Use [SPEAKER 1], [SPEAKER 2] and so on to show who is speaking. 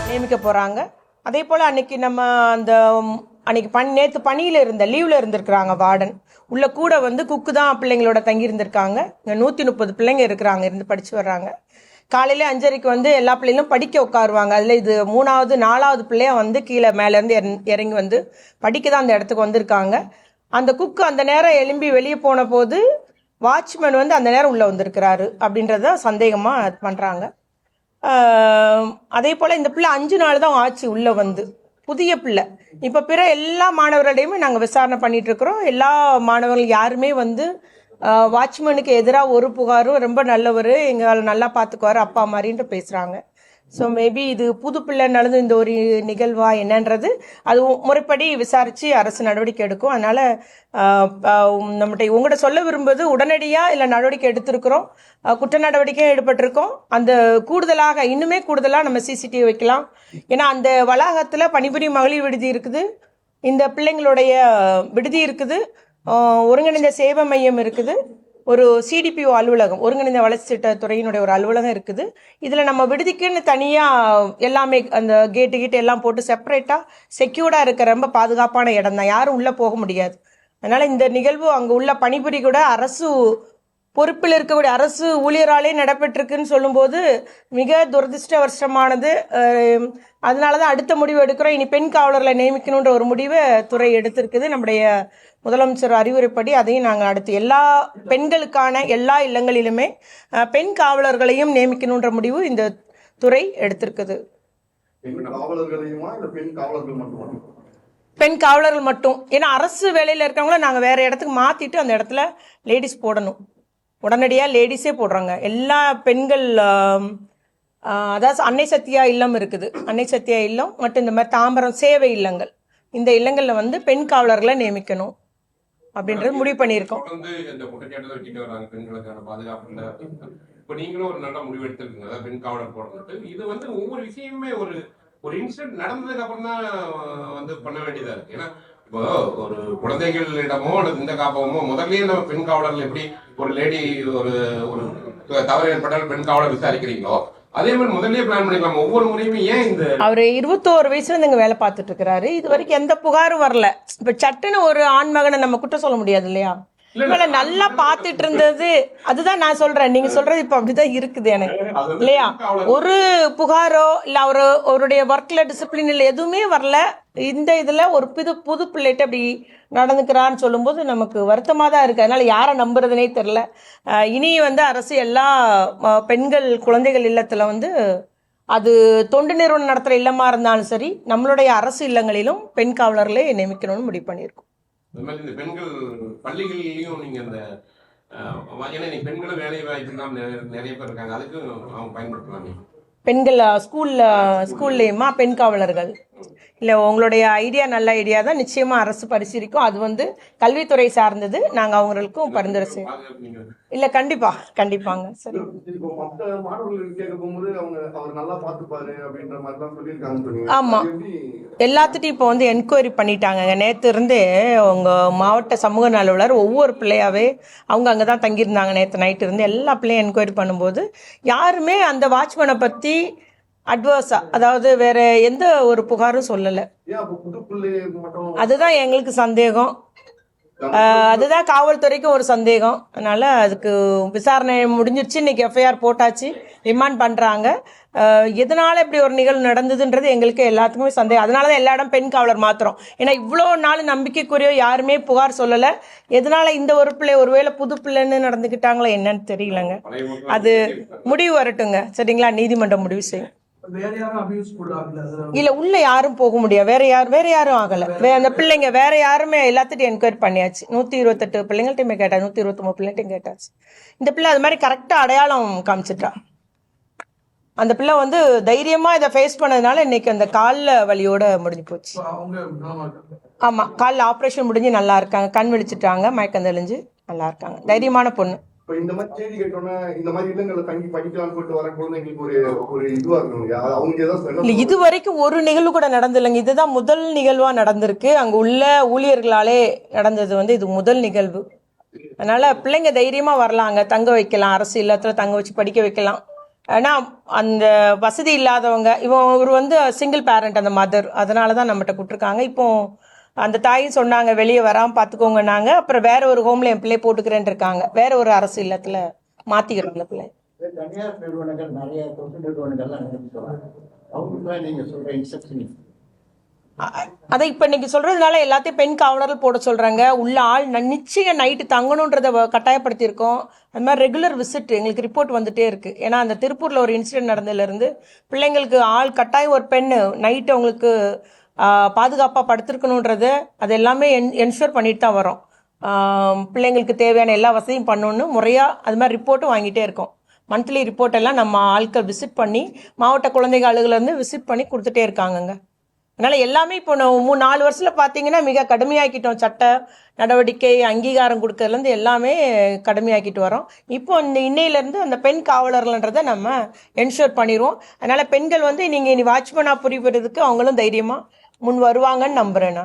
[SPEAKER 1] நியமிக்க போகிறாங்க. அதே போல் அன்னைக்கு நம்ம அந்த அன்னைக்கு நேற்று பணியில் லீவில் இருந்திருக்கிறாங்க வார்டன். உள்ள கூட வந்து குக்கு தான் பிள்ளைங்களோட தங்கி இருந்திருக்காங்க. இங்கே 130 பிள்ளைங்க இருக்கிறாங்க, இருந்து படித்து வர்றாங்க. காலையில் 5:30 வந்து எல்லா பிள்ளைங்களும் படிக்க உட்காருவாங்க. அதில் இது 3வது 4வது பிள்ளையா வந்து கீழே மேலேருந்து இறங்கி வந்து படிக்க தான் அந்த இடத்துக்கு வந்திருக்காங்க. அந்த குக்கு அந்த நேரம் எழும்பி வெளியே போன போது வாட்ச்மேன் வந்து அந்த நேரம் உள்ளே வந்திருக்கிறாரு அப்படின்றத சந்தேகமாக பண்ணுறாங்க. அதே போல் இந்த பிள்ளை 5 நாள் தான் ஆச்சு உள்ளே வந்து, புதிய பிள்ளை. இப்போ பிற எல்லா மாணவர்களையுமே நாங்கள் விசாரணை பண்ணிகிட்ருக்குறோம். எல்லா மாணவர்கள் யாருமே வந்து வாட்ச்மேனுக்கு எதிராக ஒரு புகாரும், ரொம்ப நல்லவர், எங்களை நல்லா பார்த்துக்குவார், அப்பா மாதிரின்ட்டு பேசுகிறாங்க. ஸோ மேபி இது புது பிள்ளை நடந்து இந்த ஒரு நிகழ்வா என்னன்றது அது முறைப்படி விசாரித்து அரசு நடவடிக்கை எடுக்கும். அதனால் நம்மகிட்ட உங்கள்கிட்ட சொல்ல விரும்புவது, உடனடியாக இல்லை நடவடிக்கை எடுத்திருக்கிறோம், குற்ற நடவடிக்கையும் ஈடுபட்டிருக்கோம். அந்த கூடுதலாக இன்னுமே கூடுதலாக நம்ம சிசிடிவி வைக்கலாம். ஏன்னா அந்த வளாகத்தில் பணிபுரியும் மகளிர் விடுதி இருக்குது, இந்த பிள்ளைங்களுடைய விடுதி இருக்குது, ஒருங்கிணைந்த சேவை மையம் இருக்குது, ஒரு சிடிபிஓ அலுவலகம், ஒருங்கிணைந்த வளர்ச்சி திட்டத்துறையினுடைய ஒரு அலுவலகம் இருக்குது. இதில் நம்ம விடுதிக்குன்னு தனியாக எல்லாமே அந்த கேட்டு எல்லாம் போட்டு செப்பரேட்டாக செக்யூர்டாக இருக்க ரொம்ப பாதுகாப்பான இடம் தான், யாரும் உள்ளே போக முடியாது. அதனால் இந்த நிகழ்வு அங்கே உள்ள பணிபுரி கூட அரசு பொறுப்பில் இருக்கக்கூடிய அரசு ஊழியராலே நடைபெற்றிருக்குன்னு சொல்லும்போது மிக துரதிருஷ்டவசமானது. அதனால தான் அடுத்த முடிவு எடுக்கிறோம். இனி பெண் காவலர்களை நியமிக்கணுன்ற ஒரு முடிவை துறை எடுத்திருக்குது. நம்முடைய முதலமைச்சர் அறிவுரைப்படி அதையும் நாங்கள் அடுத்து எல்லா பெண்களுக்கான எல்லா இல்லங்களிலுமே பெண் காவலர்களையும் நியமிக்கணுன்ற முடிவு இந்த துறை எடுத்திருக்குது. பெண் காவலர்கள் மட்டும். ஏன்னா அரசு வேலையில் இருக்கவங்கள நாங்கள் வேறு இடத்துக்கு மாற்றிட்டு அந்த இடத்துல லேடிஸ் போடணும். உடனடியாக லேடிஸே போடுறாங்க. எல்லா பெண்கள், அதாவது அன்னை சத்யா இல்லம் இருக்குது, அன்னை சத்யா இல்லம் மற்றும் இந்த மாதிரி தாம்பரம் சேவை இல்லங்கள், இந்த இல்லங்களில் வந்து பெண் காவலர்களை நியமிக்கணும் அப்படின்றது முடிவு பண்ணியிருக்கோம்.
[SPEAKER 2] இப்போ நீங்களும் ஒரு நல்ல முடிவு எடுத்திருக்கீங்க, அதாவது பெண் காவலர் போடுறது. இது வந்து ஒவ்வொரு விஷயமுமே ஒரு இன்சிடென்ட் நடந்ததுக்கு அப்புறம் தான் வந்து பண்ண வேண்டியதா இருக்கு. ஏன்னா இப்போ ஒரு குழந்தைகளிடமோ அல்லது இந்த காப்பகமோ முதல்லயே நம்ம பெண் காவலர்கள் எப்படி ஒரு லேடி ஒரு தவறு ஏற்பட்டால் பெண் காவலர் விசாரிக்கிறீங்களோ, அதே மாதிரி முதல்லயே பிளான் பண்ணிக்கலாம். ஒவ்வொரு முறையுமே ஏன் இந்த
[SPEAKER 1] அவர் 21 வயசுல இருந்து இங்க வேலை பார்த்துட்டு இருக்கிறாரு, இது வரைக்கும் எந்த புகாரும் வரல. இப்ப சட்டுன்னு ஒரு ஆண் மகனை நம்ம குற்றம் சொல்ல முடியாது இல்லையா? நல்லா பார்த்துட்டு இருந்தது, அதுதான் நான் சொல்றேன். நீங்க சொல்றது இப்ப அப்படிதான் இருக்குது எனக்கு இல்லையா? ஒரு புகாரோ இல்ல அவருடைய ஒர்க்ல டிசிப்ளின் இல்லை, எதுவுமே வரல. இந்த இதுல ஒரு புது பிள்ளைகிட்ட அப்படி நடந்துக்கிறான்னு சொல்லும்போது நமக்கு வருத்தமா தான் இருக்கு. அதனால யாரை நம்புறதுனே தெரியல. இனி வந்து அரசு எல்லா பெண்கள் குழந்தைகள் இல்லத்துல வந்து அது தொண்டு நிறுவனம் நடத்துற இல்லமா இருந்தாலும் சரி, நம்மளுடைய அரசு இல்லங்களிலும் பெண் காவலர்களை நியமிக்கணும்னு முடிவு பண்ணியிருக்கோம்.
[SPEAKER 2] இந்த பெண்கள் பள்ளிகளிலையும் நீங்க இந்த ஏன்னா பெண்களும் வேலை வாய்ப்பு நிறைய பேர் இருக்காங்க, அதுக்கு அவங்க பயன்படுத்தலாமே.
[SPEAKER 1] பெண்கள் ஸ்கூல்லையுமா பெண் காவலர்கள் இல்லை, உங்களுடைய ஐடியா நல்ல ஐடியா தான், நிச்சயமா அரசு பரிசீலிக்கும். அது வந்து கல்வித்துறை சார்ந்தது, நாங்க அவங்களுக்கும் பரிந்துரை செய்வோம். இல்ல கண்டிப்பாங்க. சரி, ஆமா, எல்லாத்துட்டையும் இப்போ வந்து என்கொயரி பண்ணிட்டாங்க. நேற்று இருந்தே உங்க மாவட்ட சமூக நல அலுவலர் ஒவ்வொரு பிள்ளையாவே அவங்க அங்கதான் தங்கியிருந்தாங்க. நேற்று நைட்டு இருந்து எல்லா பிள்ளையும் என்கொயரி பண்ணும்போது யாருமே அந்த வாட்ச்மேனை பத்தி அட்வர்ஸா, அதாவது வேற எந்த ஒரு புகாரும் சொல்லல. அதுதான் எங்களுக்கு சந்தேகம், அதுதான் காவல்துறைக்கும் ஒரு சந்தேகம். அதனால அதுக்கு விசாரணை முடிஞ்சிருச்சு. இன்னைக்கு எஃப்ஐஆர் போட்டாச்சு, ரிமாண்ட் பண்றாங்க. எதனால இப்படி ஒரு நிகழ்வு நடந்ததுன்றது எங்களுக்கு எல்லாத்துக்குமே சந்தேகம். அதனாலதான் எல்லா இடம் பெண் காவலர் மாத்திரம். ஏன்னா இவ்வளோ நாள் நம்பிக்கைக்குரிய யாருமே புகார் சொல்லல. எதனால இந்த ஒரு பிள்ளை ஒருவேளை புது பிள்ளைன்னு நடந்துக்கிட்டாங்களா என்னன்னு தெரியலங்க. அது முடிவு வரட்டுங்க, சரிங்களா? நீதிமன்றம் முடிவு செய்யும். இல்ல உள்ள யாரும் போக முடியாது, வேற யாரும் ஆகல. அந்த பிள்ளைங்க வேற யாருமே எல்லாத்திட்டையும் என்கொயரி பண்ணியாச்சு. 128 பிள்ளைங்கள்ட்டையுமே கேட்டாச்சு, 129 பிள்ளைங்கள்ட்டையும் கேட்டாச்சு. இந்த பிள்ளை அது மாதிரி கரெக்டா அடையாளம் காமிச்சிட்டா. அந்த பிள்ளை வந்து தைரியமா இதை ஃபேஸ் பண்ணதுனால இன்னைக்கு அந்த கால்ல வலியோட முடிஞ்சு போச்சு. ஆமா, காலில் ஆப்ரேஷன் முடிஞ்சு நல்லா இருக்காங்க, கண் விழிச்சிட்டாங்க, மயக்கம் தெளிஞ்சு நல்லா இருக்காங்க, தைரியமான பொண்ணு.
[SPEAKER 3] இந்த மாதிரி செய்தி கேட்டோன்னா இந்த மாதிரி இல்லங்கள்ல தங்கி படிக்கலாம்னு சொல்லிட்டு வர குழந்தைங்களுக்கு ஒரு இதுவா இருக்கணும். அவங்க ஏதாவது
[SPEAKER 1] இது வரைக்கும் ஒரு நிகழ்வு கூட நடந்தில்லைங்க. இதுதான் முதல் நிகழ்வா நடந்திருக்கு. அங்க உள்ள ஊழியர்களாலே நடந்தது வந்து இது முதல் நிகழ்வு. அதனால பிள்ளைங்க தைரியமா வரலாம், அங்க தங்க வைக்கலாம், அரசு இல்லத்துல தங்க வச்சு படிக்க வைக்கலாம். ஏன்னா அந்த வசதி இல்லாதவங்க இவர் வந்து சிங்கிள் பேரண்ட் அந்த மதர், அதனால தான் நம்மகிட்ட கொடுத்துருக்காங்க. இப்போ அந்த தாயும் சொன்னாங்க வெளியே வராமல் பார்த்துக்கோங்கன்னாங்க. அப்புறம் வேற ஒரு ஹோமில் என் பிள்ளை போட்டுக்கிறேன்னு இருக்காங்க. வேற ஒரு அரசு இல்லத்தில் மாற்றிக்கிறோம்ல பிள்ளை.
[SPEAKER 4] தனியார் நிறுவனங்கள் நிறைய தொண்டு நிறுவனங்கள்லாம் நடத்துவாங்க. அவங்களுக்குலாம் நீங்க சொல்ற இன்ஸ்ட்ரக்ஷன்
[SPEAKER 1] அதை இப்போ இன்னைக்கு சொல்றதுனால எல்லாத்தையும் பெண் காவலர்கள் போட சொல்றாங்க. உள்ள ஆள் நிச்சயம் நைட்டு தங்கணுன்றதை கட்டாயப்படுத்தியிருக்கோம். அது மாதிரி ரெகுலர் விசிட் எங்களுக்கு ரிப்போர்ட் வந்துட்டே இருக்கு. ஏன்னா அந்த திருப்பூர்ல ஒரு இன்சிடென்ட் நடந்ததுலேருந்து பிள்ளைங்களுக்கு ஆள் கட்டாயம் ஒரு பெண் நைட்டு அவங்களுக்கு பாதுகாப்பாக படுத்திருக்கணுன்றது அது எல்லாமே என்ஷூர் பண்ணிட்டு தான் வரோம். பிள்ளைங்களுக்கு தேவையான எல்லா வசதியும் பண்ணணுன்னு முறையாக அது மாதிரி ரிப்போர்ட்டும் வாங்கிட்டே இருக்கோம். மந்த்லி ரிப்போர்ட் எல்லாம் நம்ம ஆட்கள் விசிட் பண்ணி மாவட்ட குழந்தைகள் அலுவலர்லேருந்து விசிட் பண்ணி கொடுத்துட்டே இருக்காங்கங்க. அதனால் எல்லாமே இப்போ 3-4 வருஷத்தில் பார்த்தீங்கன்னா மிக கடுமையாக்கிட்டோம். சட்ட நடவடிக்கை அங்கீகாரம் கொடுக்கறதுலேருந்து எல்லாமே கடுமையாக்கிட்டு வரோம். இப்போ இன்னையிலேருந்து அந்த பெண் காவலர்கள்ன்றதை நம்ம என்ஷூர் பண்ணிடுவோம். அதனால் பெண்கள் வந்து நீங்கள் இனி வாட்ச்மேனாக புரிவதுக்கு அவங்களும் தைரியமாக முன் வருவாங்கன்னு நம்புகிறேன் நான்.